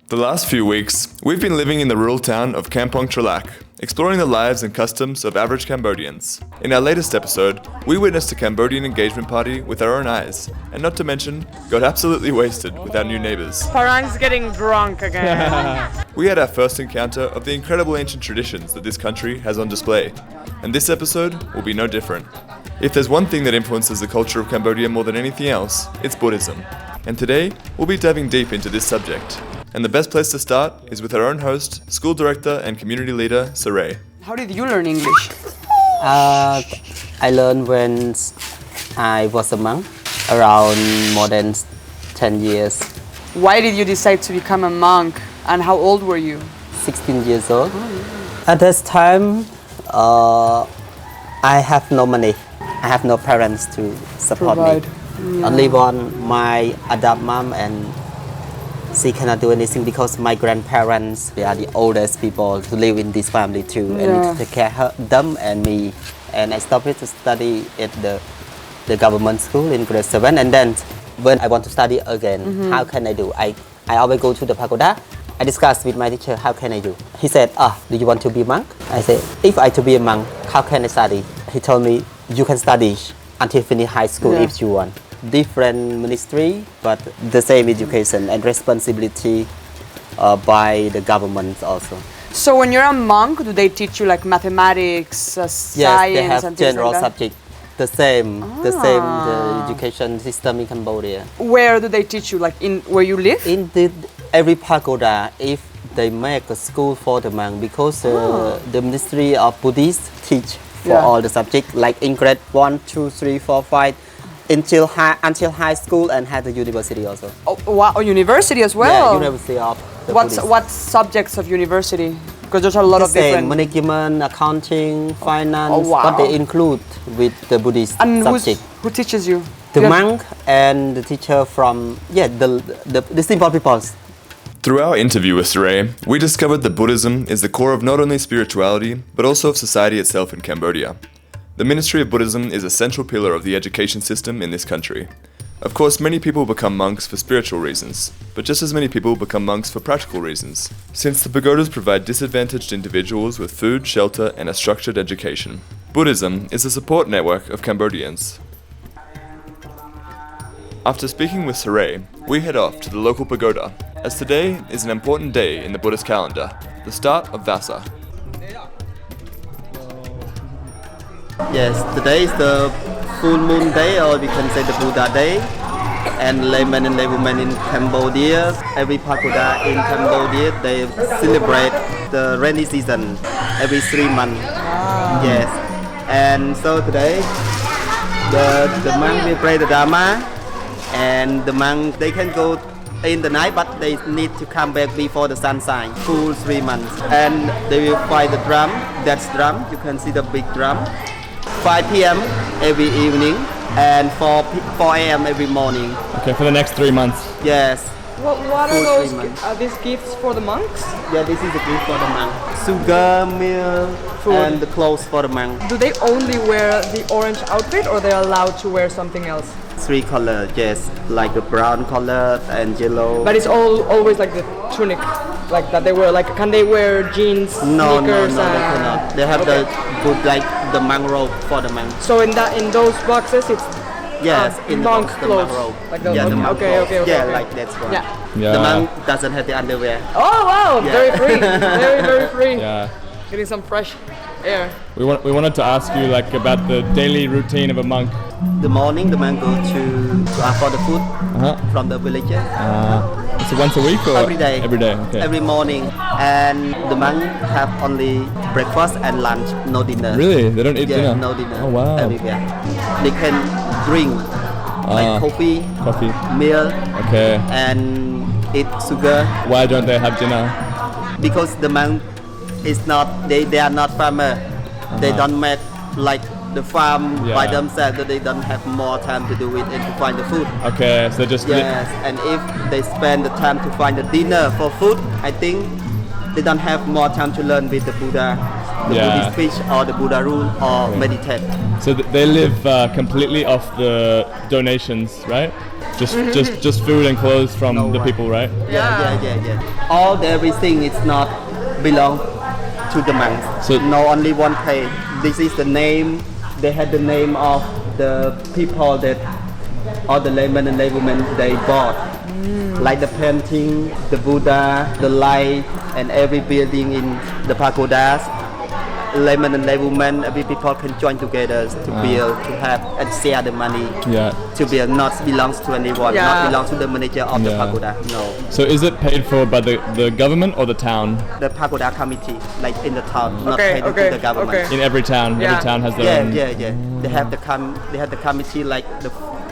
The last few weeks, we've been living in the rural town of Kampong Tralak, exploring the lives and customs of average Cambodians. In our latest episode, we witnessed a Cambodian engagement party with our own eyes, and not to mention, got absolutely wasted with our new neighbours. Parang's getting drunk again. We had our first encounter of the incredible ancient traditions that this country has on display, and this episode will be no different. If there's one thing that influences the culture of Cambodia more than anything else, it's Buddhism. And today, we'll be diving deep into this subject. And the best place to start is with our own host, school director and community leader, Saray. How did you learn English? I learned when I was a monk, around more than 10 years. Why did you decide to become a monk? And how old were you? 16 years old. At this time, I have no money. I have no parents to support me. Yeah. Only one, my adopted mom, and she cannot do anything because my grandparents, they are the oldest people to live in this family too, and to take care of them and me. And I stopped to study at the government school in grade 7, and then when I want to study again, how can I do? I always go to the Pagoda. I discussed with my teacher, how can I do? He said, do you want to be a monk? I said, if I to be a monk, how can I study? He told me, you can study until finish high school if you want. Different ministry, but the same education and responsibility by the government also. So when you're a monk, do they teach you like mathematics, science, yes, they have and things general like that? subject. The education system in Cambodia. Where do they teach you? Like in where you live? In every pagoda, if they make a school for the monk, because the Ministry of Buddhist teach for all the subjects, like in grade 1, 2, 3, 4, 5, until high school, and had the university also. Oh, wow, university as well? Yeah, University of the Buddhist. What subjects of university? Because there's a lot of different... management, accounting, finance, wow. But they include with the Buddhist and subject. Who teaches you? The monk and the teacher from, the simple people. Through our interview with Saray, we discovered that Buddhism is the core of not only spirituality, but also of society itself in Cambodia. The Ministry of Buddhism is a central pillar of the education system in this country. Of course, many people become monks for spiritual reasons, but just as many people become monks for practical reasons, since the pagodas provide disadvantaged individuals with food, shelter, and a structured education. Buddhism is a support network of Cambodians. After speaking with Saray, we head off to the local pagoda, as today is an important day in the Buddhist calendar, the start of Vassa. Yes, today is the full moon day, or we can say the Buddha day. And laymen and laywomen in Cambodia, every pagoda in Cambodia, they celebrate the rainy season every 3 months. Yes, and so today, the monk will pray the Dharma, and the monk, they can go in the night, but they need to come back before the sunshine, full 3 months. And they will find the drum, that's drum, you can see the big drum. 5 p.m. every evening and 4 a.m. every morning. Okay, for the next 3 months. Yes. What are those? Are these gifts for the monks? Yeah, this is the gift for the monk. Sugar, milk, food, and the clothes for the monk. Do they only wear the orange outfit, or they're allowed to wear something else? 3 colors, yes, like the brown color and yellow. But it's always like the tunic, like that they wear. Like, can they wear jeans, No, sneakers? they cannot. They have the good, like the monk robe for the monk. So in those boxes, it's in monk the clothes. monk robe. Like the, the monk okay, robe. okay. Yeah, okay. like that's one. Yeah. The monk doesn't have the underwear. Oh wow, Yeah. very free, very free. Yeah. Getting some fresh air. We wanted to ask you like about the daily routine of a monk. The morning, the monk go to for the food from the villages. Is it once a week or Every day. Every day. Okay. Every morning, and the monk have only breakfast and lunch, no dinner. Really? They don't eat dinner? No dinner. Oh wow. Everywhere. They can drink like coffee, milk, Okay. and eat sugar. Why don't they have dinner? Because the monk is not. They are not farmer. They don't make like the farm by themselves. So they don't have more time to do it and to find the food. Okay, so just Yes, and if they spend the time to find the dinner for food, I think they don't have more time to learn with the Buddha. the Yeah. Buddhist speech or the Buddha rule or meditate. So they live completely off the donations, right? Just food and clothes from No the one. people, right? Yeah. All everything is not belong to the monks. So- no only one pay. This is the name. They had the name of the people that all the laymen and laywomen they bought. Like the painting, the Buddha, the light, and every building in the pagodas. Laymen and laywomen, every people can join together to build, to have and share the money. Yeah. To build, not belongs to anyone, Yeah. not belongs to the manager of the Yeah. pagoda. No. So is it paid for by the government or the town? The pagoda committee, like in the town, not Okay, paid okay, to the government. okay. In every town, Yeah. every town has their own. Yeah. They have the committee like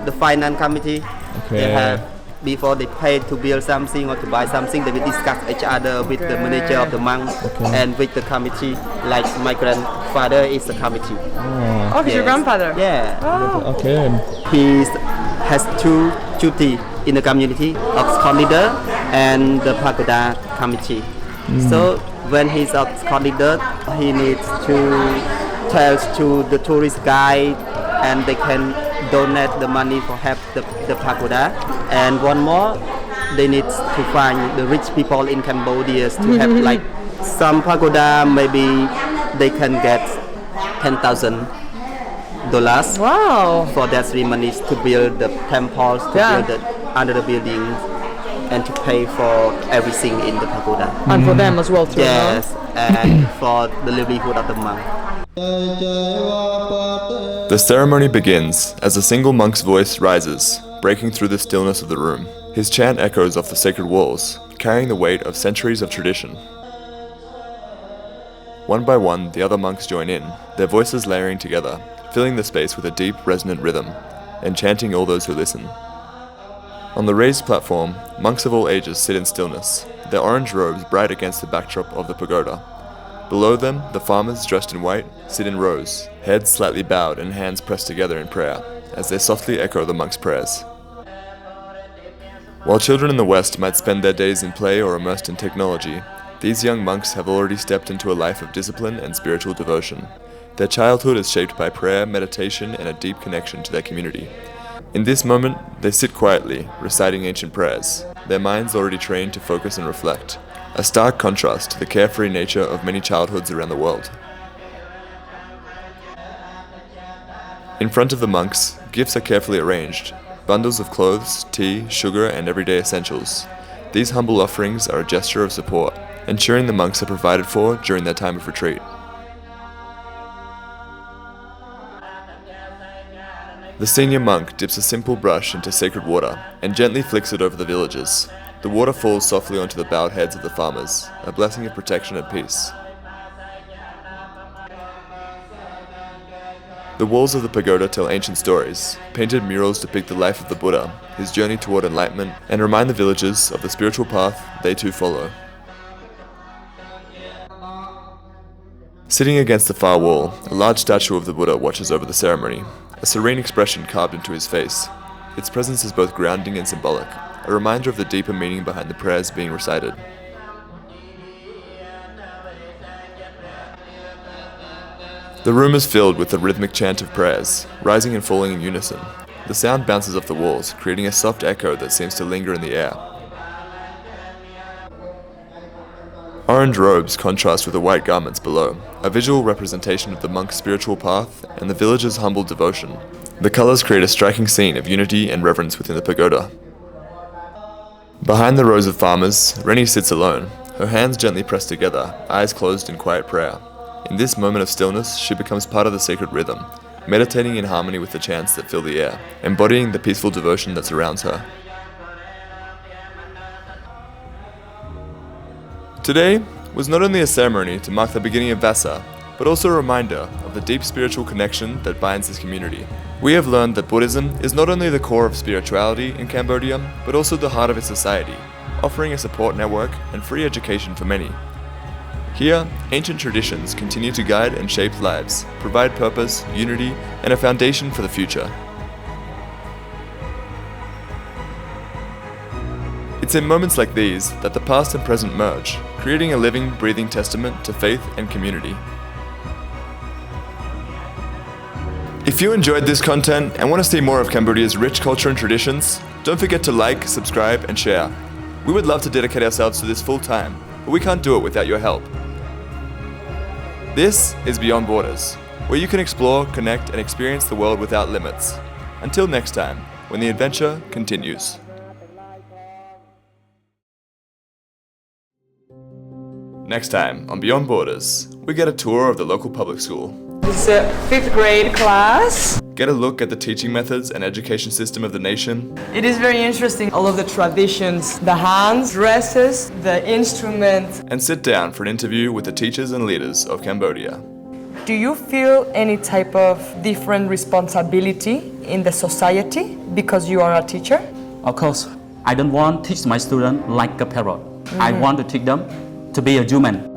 the finance committee. Okay. They have before they pay to build something or to buy something, they will discuss each other with the manager of the monks and with the committee. Like my grandfather is the committee. Oh, he's your Yes. grandfather. Yeah. Oh. Okay. He has two duty in the community of scout leader and the pagoda committee. So when he's a scout leader, he needs to tell to the tourist guide, and they can donate the money for help the pagoda. And one more, they need to find the rich people in Cambodia to have like some pagoda, maybe they can get $10,000 Wow. for their ceremonies to build the temples, to Yeah. build under the buildings, and to pay for everything in the pagoda. And for them as well too. Yes, and for the livelihood of the monk. The ceremony begins as a single monk's voice rises, breaking through the stillness of the room. His chant echoes off the sacred walls, carrying the weight of centuries of tradition. One by one, the other monks join in, their voices layering together, filling the space with a deep, resonant rhythm, enchanting all those who listen. On the raised platform, monks of all ages sit in stillness, their orange robes bright against the backdrop of the pagoda. Below them, the farmers, dressed in white, sit in rows, heads slightly bowed and hands pressed together in prayer, as they softly echo the monks' prayers. While children in the West might spend their days in play or immersed in technology, these young monks have already stepped into a life of discipline and spiritual devotion. Their childhood is shaped by prayer, meditation, and a deep connection to their community. In this moment, they sit quietly, reciting ancient prayers, their minds already trained to focus and reflect, a stark contrast to the carefree nature of many childhoods around the world. In front of the monks, gifts are carefully arranged, bundles of clothes, tea, sugar, and everyday essentials. These humble offerings are a gesture of support, ensuring the monks are provided for during their time of retreat. The senior monk dips a simple brush into sacred water and gently flicks it over the villagers. The water falls softly onto the bowed heads of the farmers, a blessing of protection and peace. The walls of the pagoda tell ancient stories. Painted murals depict the life of the Buddha, his journey toward enlightenment, and remind the villagers of the spiritual path they too follow. Sitting against the far wall, a large statue of the Buddha watches over the ceremony, a serene expression carved into his face. Its presence is both grounding and symbolic, a reminder of the deeper meaning behind the prayers being recited. The room is filled with the rhythmic chant of prayers, rising and falling in unison. The sound bounces off the walls, creating a soft echo that seems to linger in the air. Orange robes contrast with the white garments below, a visual representation of the monk's spiritual path and the villagers' humble devotion. The colors create a striking scene of unity and reverence within the pagoda. Behind the rows of farmers, Rennie sits alone, her hands gently pressed together, eyes closed in quiet prayer. In this moment of stillness, she becomes part of the sacred rhythm, meditating in harmony with the chants that fill the air, embodying the peaceful devotion that surrounds her. Today was not only a ceremony to mark the beginning of Vassa, but also a reminder of the deep spiritual connection that binds this community. We have learned that Buddhism is not only the core of spirituality in Cambodia, but also the heart of its society, offering a support network and free education for many. Here, ancient traditions continue to guide and shape lives, provide purpose, unity, and a foundation for the future. It's in moments like these that the past and present merge, creating a living, breathing testament to faith and community. If you enjoyed this content and want to see more of Cambodia's rich culture and traditions, don't forget to like, subscribe, and share. We would love to dedicate ourselves to this full time, but we can't do it without your help. This is Beyond Borders, where you can explore, connect, and experience the world without limits. Until next time, when the adventure continues. Next time on Beyond Borders, we get a tour of the local public school. This is a 5th grade class. Get a look at the teaching methods and education system of the nation. It is very interesting, all of the traditions, the hands, dresses, the instruments. And sit down for an interview with the teachers and leaders of Cambodia. Do you feel any type of different responsibility in the society because you are a teacher? Of course, I don't want to teach my students like a parrot. I want to teach them to be a human.